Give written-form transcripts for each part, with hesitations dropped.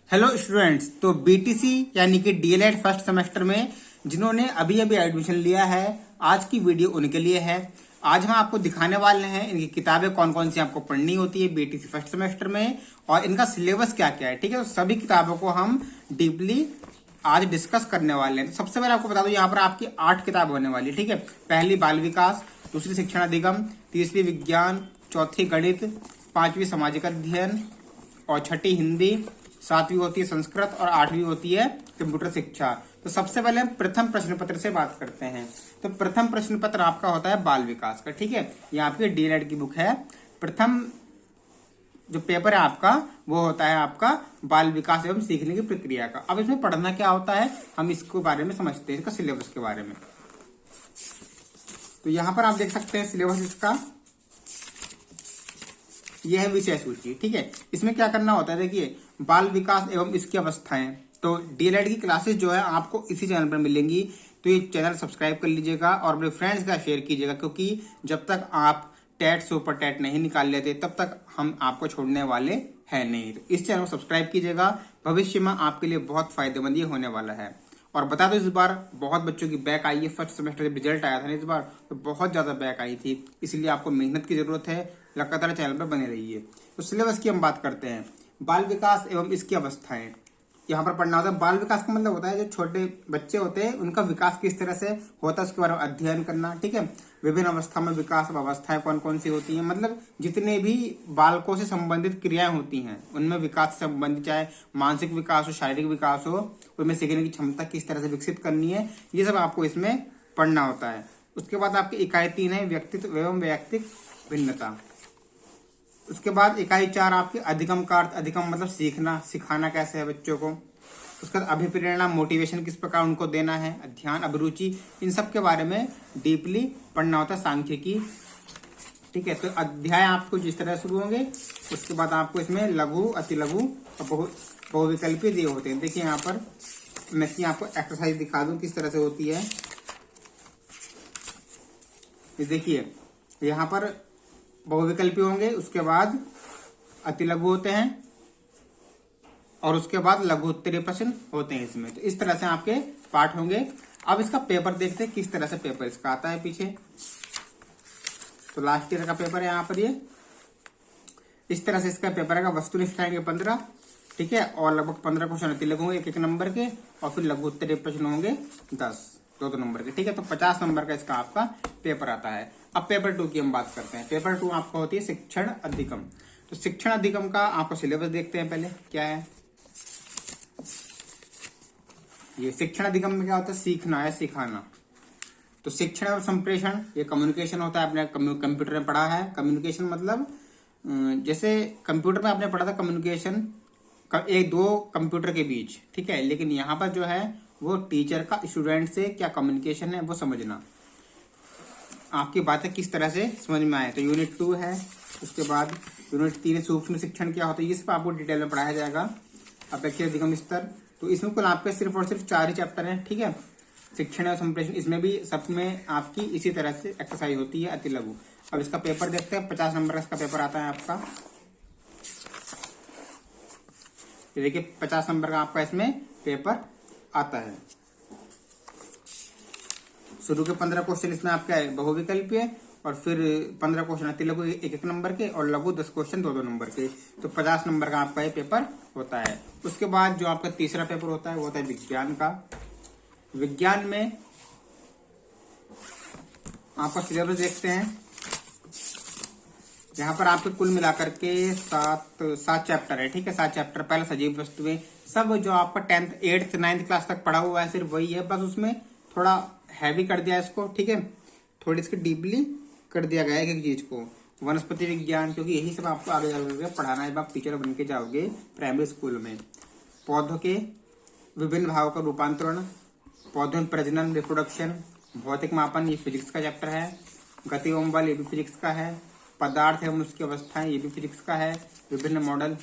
Hello students. तो BTC यानी कि डीएलएड फर्स्ट सेमेस्टर में जिन्होंने अभी अभी एडमिशन लिया है, आज की वीडियो उनके लिए है। आज हम आपको दिखाने वाले हैं इनकी किताबें कौन कौन सी आपको पढ़नी होती है बीटीसी फर्स्ट सेमेस्टर में और इनका सिलेबस क्या क्या है। ठीक है, तो सभी किताबों को हम डीपली आज डिस्कस करने वाले हैं। तो सबसे पहले आपको बता दूं, यहाँ पर आपकी 8 किताब होने वाली है। ठीक है, पहली बाल विकास, दूसरी शिक्षण अधिगम, तीसरी विज्ञान, चौथी गणित, पांचवी सामाजिक अध्ययन और छठी हिंदी, सातवीं होती है संस्कृत और आठवीं होती है कंप्यूटर शिक्षा। तो सबसे पहले हम प्रथम प्रश्न पत्र से बात करते हैं। तो प्रथम प्रश्न पत्र आपका होता है बाल विकास का। ठीक है, ये आपकी डीएलएड की बुक है। प्रथम जो पेपर है आपका वो होता है आपका बाल विकास एवं सीखने की प्रक्रिया का। अब इसमें पढ़ना क्या होता है हम इसके बारे में समझते हैं, इसका सिलेबस के बारे में। तो यहां पर आप देख सकते हैं सिलेबस इसका, यह है विषय सूची। ठीक है, इसमें क्या करना होता है, देखिए बाल विकास एवं इसकी अवस्थाएं। तो डीएलएड की क्लासेस जो है आपको इसी चैनल पर मिलेंगी। तो ये चैनल सब्सक्राइब कर लीजिएगा और अपने फ्रेंड्स का शेयर कीजिएगा, क्योंकि जब तक आप टेट सुपर टेट नहीं निकाल लेते तब तक हम आपको छोड़ने वाले हैं नहीं। तो इस चैनल को सब्सक्राइब कीजिएगा, भविष्य में आपके लिए बहुत फायदेमंद ये होने वाला है। और बता दो, इस बार बहुत बच्चों की बैक आई है। फर्स्ट सेमेस्टर जब रिजल्ट आया था ना इस बार, तो बहुत ज्यादा बैक आई थी, इसलिए आपको मेहनत की जरूरत है। लगातार चैनल पर बने रहिए। तो सिलेबस की हम बात करते हैं। बाल विकास एवं इसकी अवस्थाएं यहाँ पर पढ़ना होता है। बाल विकास का मतलब होता है जो छोटे बच्चे होते हैं उनका विकास किस तरह से होता है उसके बारे में अध्ययन करना। ठीक है, विभिन्न अवस्था में विकास अवस्थाएं कौन कौन सी होती हैं, मतलब जितने भी बालकों से संबंधित क्रियाएं होती हैं उनमें विकास से संबंधित, चाहे मानसिक विकास हो, शारीरिक विकास हो, उनमें सीखने की क्षमता किस तरह से विकसित करनी है, ये सब आपको इसमें पढ़ना होता है। उसके बाद आपकी इकाई 3 है व्यक्तित्व एवं वैयक्तिक भिन्नता। उसके बाद इकाई 4 आपकी अधिगम का अर्थ, अधिगम मतलब सीखना, सिखाना कैसे है बच्चों को। उसके बाद अभिप्रेरणा, मोटिवेशन किस प्रकार उनको देना है, ध्यान, अभिरुचि, इन सब के बारे में डीपली पढ़ना होता है, सांख्यिकी। ठीक है, तो अध्याय आपको जिस तरह शुरू होंगे उसके बाद आपको इसमें लघु, अति लघु और बहुविकल्पी दिए होते हैं। देखिए यहाँ पर मैं आपको एक्सरसाइज दिखा दूं किस तरह से होती है। ये देखिए यहाँ पर बहुविकल्पी होंगे, उसके बाद अति लघु होते हैं और उसके बाद लघु उत्तरीय प्रश्न होते हैं इसमें। तो इस तरह से आपके पाठ होंगे। अब इसका पेपर देखते हैं किस तरह से पेपर इसका आता है पीछे। तो लास्ट ईयर का पेपर है यहाँ पर, ये इस तरह से इसका पेपर है। वस्तुनिष्ठ आएंगे 15, ठीक है, और लगभग 15 क्वेश्चन अति लघु होंगे 1-1 नंबर के, और फिर लघु उत्तरीय प्रश्न होंगे 10 2-2 नंबर के। ठीक है, तो 50 नंबर का इसका आपका पेपर आता है। अब पेपर 2 की हम बात करते हैं। पेपर 2 आपका होती है शिक्षण अधिगम। तो शिक्षण अधिगम का आपको सिलेबस देखते हैं पहले क्या है। ये शिक्षण अधिगम में क्या होता है, सीखना है, सिखाना। तो शिक्षण और संप्रेषण ये कम्युनिकेशन होता है, आपने कंप्यूटर में पढ़ा है। कम्युनिकेशन मतलब जैसे कंप्यूटर में आपने पढ़ा था कम्युनिकेशन एक दो कंप्यूटर के बीच, ठीक है, लेकिन यहाँ पर जो है वो टीचर का स्टूडेंट से क्या कम्युनिकेशन है वो समझना, आपकी बातें किस तरह से समझ में आए। तो यूनिट 2 है। उसके बाद यूनिट 3 सूक्ष्म शिक्षण क्या होता है, ये सब आपको डिटेल में पढ़ाया जाएगा। अपेक्षित अधिगम स्तर, तो इसमें कुल आपके सिर्फ और सिर्फ 4 ही चैप्टर हैं। ठीक है, शिक्षण और संप्रेषण, इसमें भी सब में आपकी इसी तरह से एक्सरसाइज होती है अति लघु। अब इसका पेपर देखते हैं। 50 नंबर का इसका पेपर आता है आपका। ये देखिए 50 नंबर का आपका इसमें पेपर आता है। शुरू के 15 क्वेश्चन इसमें आपका है बहुविकल्पीय, और फिर 15 क्वेश्चन अति लघु 1-1 नंबर के, और लघु 10 क्वेश्चन 2-2 नंबर के। तो 50 नंबर का आपका ये पेपर होता है। उसके बाद जो आपका तीसरा पेपर होता है वो होता है विज्ञान का। विज्ञान में आपका सिलेबस देखते हैं। यहाँ पर आपके कुल मिलाकर के 7 चैप्टर है। ठीक है, 7 चैप्टर। पहले सजीव वस्तुएं, सब जो आपका 10th 8th 9th क्लास तक पढ़ा हुआ है सिर्फ वही है, बस उसमें थोड़ा हैवी कर दिया इसको। ठीक है, थोड़ी इसकी डीपली कर दिया गया है एक चीज को। वनस्पति विज्ञान, क्योंकि यही सब आपको आगे जाकर पढ़ाना है जब आप टीचर बन के जाओगे प्राइमरी स्कूल में। पौधों के विभिन्न भागों का रूपांतरण, पौधों में प्रजनन, रिप्रोडक्शन, भौतिक मापन, ये फिजिक्स का चैप्टर है। गति एवं बल, ये भी फिजिक्स का है। पदार्थ एवं उसकी अवस्थाएं, ये भी फिजिक्स का है। विभिन्न मॉडल,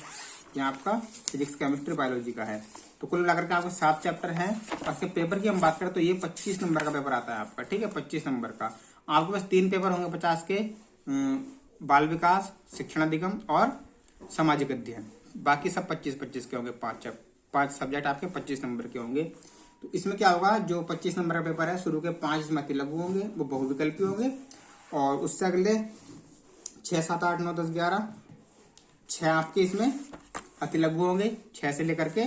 ये आपका फिजिक्स, केमिस्ट्री, बायोलॉजी का है। तो कुल मिलाकर के आपको 7 चैप्टर हैं। उसके पेपर की हम बात करें तो ये 25 नंबर का पेपर आता है आपका। ठीक है, 25 नंबर का। आपके पास 3 पेपर होंगे 50 के, बाल विकास, शिक्षण अधिगम और सामाजिक अध्ययन। बाकी सब 25-25 के होंगे 5 5 सब्जेक्ट आपके 25 नंबर के होंगे। तो इसमें क्या होगा, जो 25 नंबर का पेपर है शुरू के 5 इसमें अति लघु होंगे, वो बहुविकल्पी होंगे, और उससे अगले 6, 7, 8, 9, 10, 11 6 आपके इसमें अति लघु होंगे, 6 से लेकर के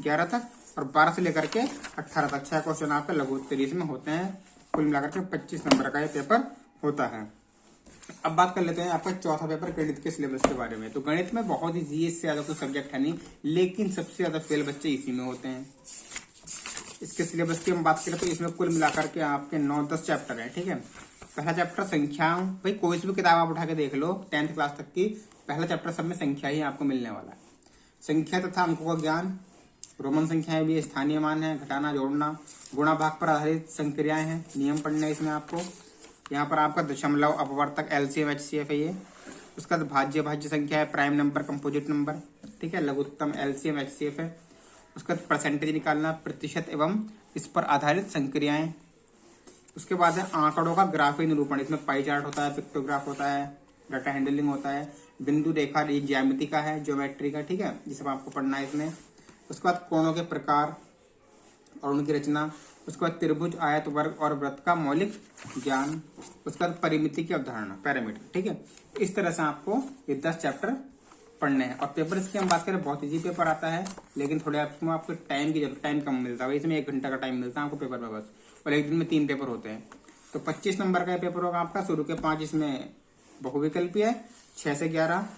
11 तक, और 12 से लेकर के 18 तक 6 क्वेश्चन आपके लघु उत्तरीय इसमें होते हैं। कुल मिलाकर के 25 नंबर का ये पेपर होता है। अब बात कर लेते हैं आपका चौथा पेपर गणित के सिलेबस के बारे में। तो गणित में बहुत ही जी से ज्यादा कोई सब्जेक्ट है नहीं, लेकिन सबसे ज्यादा फेल बच्चे इसी में होते हैं। इसके सिलेबस की हम बात करें तो इसमें कुल मिलाकर के आपके 9-10 चैप्टर है, ठीक है। पहला चैप्टर संख्या, भाई कोई सी भी किताब आप उठा के देख लो 10th क्लास तक की, पहला चैप्टर सब में संख्या ही आपको मिलने वाला है। संख्या तथा अंकों का ज्ञान, रोमन संख्याएं भी, स्थानीय मान है, घटाना जोड़ना, गुणा भाग पर आधारित संक्रियाएं हैं, नियम पढ़ने इसमें आपको। यहाँ पर आपका दशमलव, अपवर्तक, एलसीएम, एचसीएफ है ये। उसका भाज्य भाज्य संख्या है, प्राइम नंबर, कंपोजिट नंबर, ठीक है, लघुत्तम, एलसीएम, एचसीएफ है। उसका परसेंटेज निकालना, प्रतिशत एवं इस पर आधारित संक्रियाएं। उसके बाद है आंकड़ों का ग्राफीय निरूपण, इसमें पाई चार्ट होता है, पिक्टोग्राफ होता है, डाटा हैंडलिंग होता है, बिंदु रेखा, ज्यामिति का है, ज्योमेट्री का, ठीक है, ये सब आपको पढ़ना है इसमें। उसके बाद कोणों के प्रकार और उनकी रचना, उसके बाद त्रिभुज, आयत, वर्ग और वृत्त का मौलिक ज्ञान, उसके बाद परिमिति की अवधारणा, पैरामीटर, ठीक है। इस तरह से आपको ये 10 चैप्टर पढ़ने हैं। और पेपर इसकी हम बात करें, बहुत इजी पेपर आता है, लेकिन थोड़े आपको टाइम की जरूरत, टाइम कम मिलता है, इसमें 1 घंटा का टाइम मिलता है आपको पेपर में बस, और एक दिन में 3 पेपर होते हैं। तो 25 नंबर का पेपर होगा आपका, शुरू के 5 इसमें बहुविकल्पी है, 6 से 11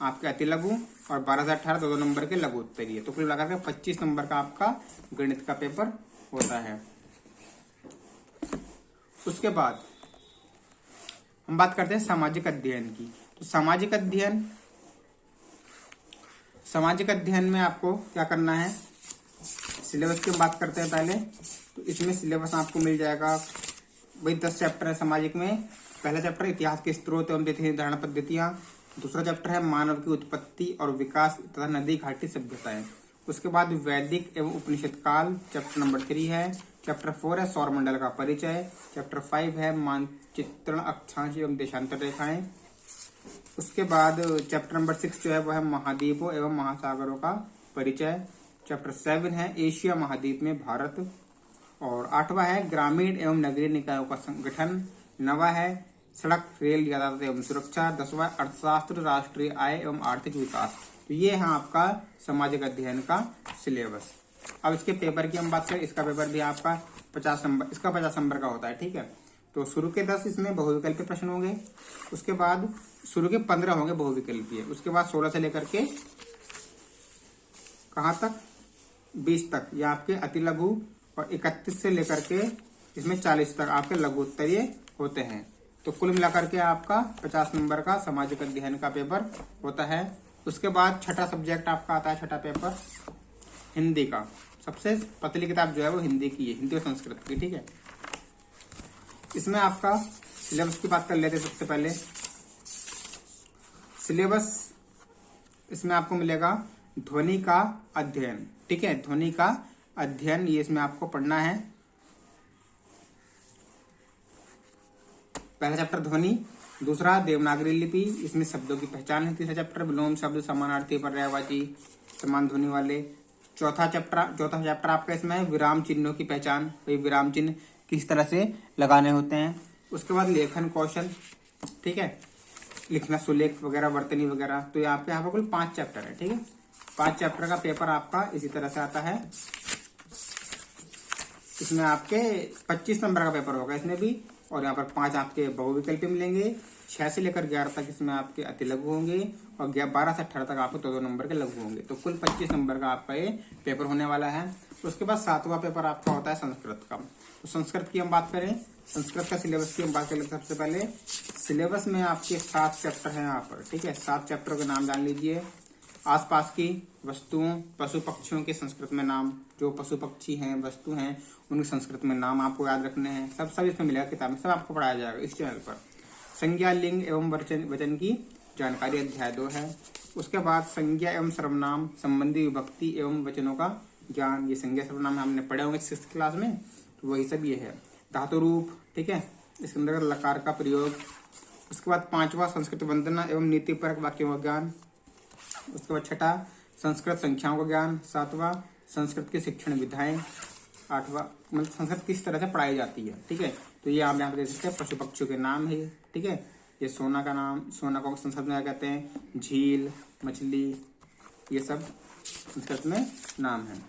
आपके अति लघु, और 12 से 18 2 नंबर के लघु उत्तरीय। तो कुल मिलाकर के 25 नंबर का आपका गणित का पेपर होता है। उसके बाद हम बात करते हैं सामाजिक अध्ययन की। तो सामाजिक अध्ययन में आपको क्या करना है, सिलेबस की बात करते हैं पहले। तो इसमें सिलेबस आपको मिल जाएगा, वही 10 चैप्टर है सामाजिक में। पहला चैप्टर इतिहास के स्रोत एवं तिथि निर्धारण पद्धतियां, दूसरा चैप्टर है मानव की उत्पत्ति और विकास तथा नदी घाटी सभ्यताएं। उसके बाद वैदिक एवं उपनिषद काल, चैप्टर नंबर 3 है। चैप्टर 4 है सौरमंडल का परिचय। चैप्टर 5 है मानचित्रण, अक्षांश एवं देशांतर रेखाएं। उसके बाद चैप्टर नंबर 6 जो है वो है महाद्वीपों एवं महासागरों का परिचय। चैप्टर 7 है एशिया महाद्वीप में भारत। और 8वां है ग्रामीण एवं नगरीय निकायों का संगठन। 9वां है सड़क, रेल, यातायात एवं सुरक्षा। 10वां अर्थशास्त्र, राष्ट्रीय आय एवं आर्थिक विकास। तो ये है आपका सामाजिक अध्ययन का सिलेबस। अब इसके पेपर की हम बात करें, इसका पेपर भी आपका 50 नंबर, इसका 50 नंबर का होता है, ठीक है। तो शुरू के 10 इसमें बहुविकल्पीय प्रश्न होंगे। उसके बाद शुरू के 15 होंगे बहुविकल्पीय। उसके बाद 16 से लेकर के कहाँ तक, 20 तक ये आपके अति लघु, और 31 से लेकर के इसमें 40 तक आपके लघु उत्तरीय होते हैं। तो कुल मिलाकर के आपका 50 नंबर का सामाजिक अध्ययन का पेपर होता है। उसके बाद छठा सब्जेक्ट आपका आता है, छठा पेपर हिंदी का। सबसे पतली किताब जो है वो हिंदी की है, हिंदी और संस्कृत की, ठीक है। इसमें आपका सिलेबस की बात कर लेते हैं। सबसे पहले सिलेबस इसमें आपको मिलेगा ध्वनि का अध्ययन, ठीक है, ध्वनि का अध्ययन, ये इसमें आपको पढ़ना है। पहला चैप्टर ध्वनि, दूसरा देवनागरी लिपि, इसमें शब्दों की पहचान है। तीसरा चैप्टर विलोम शब्द, समानार्थी, पर्यायवाची, समान ध्वनि वाले। चौथा चैप्टर आपका इसमें है विराम चिन्हों की पहचान, भाई विराम चिन्ह किस तरह से लगाने होते हैं। उसके बाद लेखन कौशल, ठीक है, लिखना, सुलेख वगैरह, वर्तनी वगैरह। तो ये आपके यहाँ पर कुल 5 चैप्टर है, ठीक है। 5 चैप्टर का पेपर आपका इसी तरह से आता है। इसमें आपके 25 नंबर का पेपर होगा इसमें भी, और यहाँ पर 5 आपके बहुविकल्पी मिलेंगे। 6 से लेकर 11 तक इसमें आपके अति लघु होंगे, और 12 से 18 तक आपको 2 नंबर के लघु होंगे। तो कुल 25 नंबर का आपका ये पेपर होने वाला है। उसके बाद 7वां पेपर आपका होता है संस्कृत का। तो संस्कृत की हम बात करें, संस्कृत का सिलेबस की हम बात करें। सबसे पहले सिलेबस में आपके 7 चैप्टर हैं यहाँ पर, ठीक है। 7 चैप्टरों के नाम जान लीजिए। आसपास की वस्तुओं, पशु पक्षियों के संस्कृत में नाम, जो पशु पक्षी हैं, वस्तु हैं, उनके संस्कृत में नाम आपको याद रखने हैं। सब इसमें मिलेगा किताब में, सब आपको पढ़ाया जाएगा इस चैनल पर। संज्ञा, लिंग एवं वचन की जानकारी, अध्याय 2 है। उसके बाद संज्ञा एवं सर्वनाम संबंधी विभक्ति एवं वचनों का ज्ञान, ये संज्ञा सर्वनाम हमने पढ़े होंगे 6th क्लास में, तो वही सब ये है। धातु रूप, ठीक है, इसके अंदर लकार का प्रयोग। उसके बाद 5वां संस्कृत वंदना एवं नीतिपरक वाक्यों का ज्ञान। उसके बाद 6ठा संस्कृत संख्याओं का ज्ञान 7वां, संस्कृत की शिक्षण विधाएं 8वां, मतलब संस्कृत किस तरह से पढ़ाई जाती है, ठीक है। तो ये आप यहाँ पे देख सकते हैं, पशु पक्षियों के नाम है, ठीक है। ये सोना का नाम, सोना को संस्कृत में क्या कहते हैं, झील, मछली, ये सब संस्कृत में नाम है।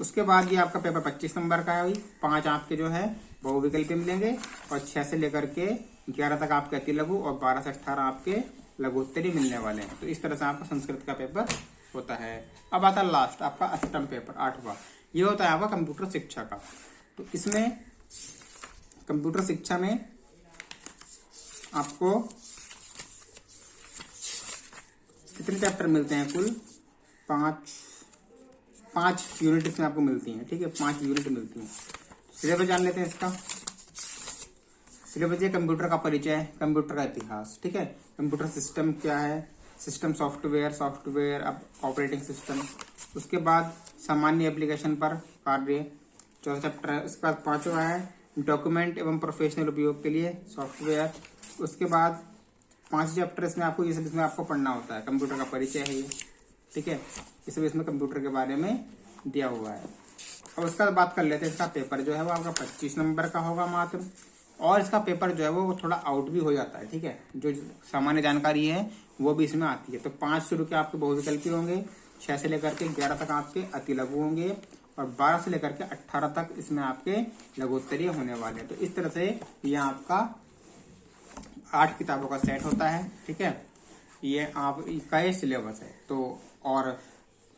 उसके बाद ये आपका पेपर 25 नंबर का है। 5 आपके जो है बहुविकल्पी मिलेंगे और 6 से लेकर के 11 तक आपके अति लघु और 12 से 18 आपके लघुत्तरी मिलने वाले हैं। तो इस तरह से आपका संस्कृत का पेपर होता है। अब आता है लास्ट आपका अष्टम पेपर 8वां, ये होता है आपका कंप्यूटर शिक्षा का। तो इसमें कंप्यूटर शिक्षा में आपको कितने चैप्टर मिलते हैं, कुल 5 यूनिट इसमें आपको मिलती हैं, ठीक है। 5 यूनिट मिलती हैं। सिलेबस जान लेते हैं इसका। सिलेबस ये कंप्यूटर का परिचय, कंप्यूटर का इतिहास, ठीक है। कंप्यूटर सिस्टम क्या है, सिस्टम सॉफ्टवेयर अब ऑपरेटिंग सिस्टम। उसके बाद सामान्य एप्लीकेशन पर कार्य, चौथा चैप्टर है। उसके बाद 5वां है डॉक्यूमेंट एवं प्रोफेशनल उपयोग के लिए सॉफ्टवेयर। उसके बाद 5 चैप्टर इसमें आपको, ये सब इसमें आपको पढ़ना होता है। कंप्यूटर का परिचय है ये, ठीक है। इस इसमें कंप्यूटर के बारे में दिया हुआ है। अब उसका बात कर लेते हैं। इसका पेपर जो है वो आपका 25 नंबर का होगा मात्र, और इसका पेपर जो है वो थोड़ा आउट भी हो जाता है, ठीक है। जो सामान्य जानकारी है वो भी इसमें आती है। तो 5 शुरू के आपके बहुविकल्पी होंगे, 6 से लेकर के 11 तक आपके अति लघु होंगे और 12 से लेकर के 18 तक इसमें आपके लघुत्तरीय होने वाले हैं। तो इस तरह से ये आपका 8 किताबों का सेट होता है, ठीक है। ये आपका ये सिलेबस है। तो और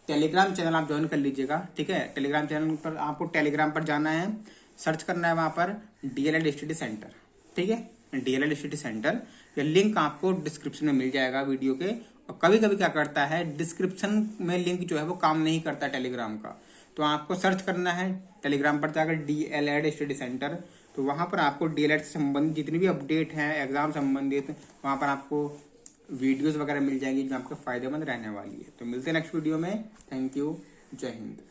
टेलीग्राम चैनल आप ज्वाइन कर लीजिएगा, ठीक है। टेलीग्राम चैनल पर आपको टेलीग्राम पर जाना है, सर्च करना है वहां पर डीएलएड स्टडी सेंटर, ठीक है। डीएलएड स्टडी सेंटर, ये लिंक आपको डिस्क्रिप्शन में मिल जाएगा वीडियो के। और कभी कभी क्या करता है, डिस्क्रिप्शन में लिंक जो है वो काम नहीं करता टेलीग्राम का, तो आपको सर्च करना है टेलीग्राम पर जाकर डीएलएड स्टडी सेंटर। तो वहां पर आपको डीएलएड से संबंधित जितनी भी अपडेट हैं, एग्जाम संबंधित, वहां पर आपको वीडियोस वगैरह मिल जाएंगी जो आपके फायदेमंद रहने वाली है। तो मिलते हैं नेक्स्ट वीडियो में। थैंक यू, जय हिंद।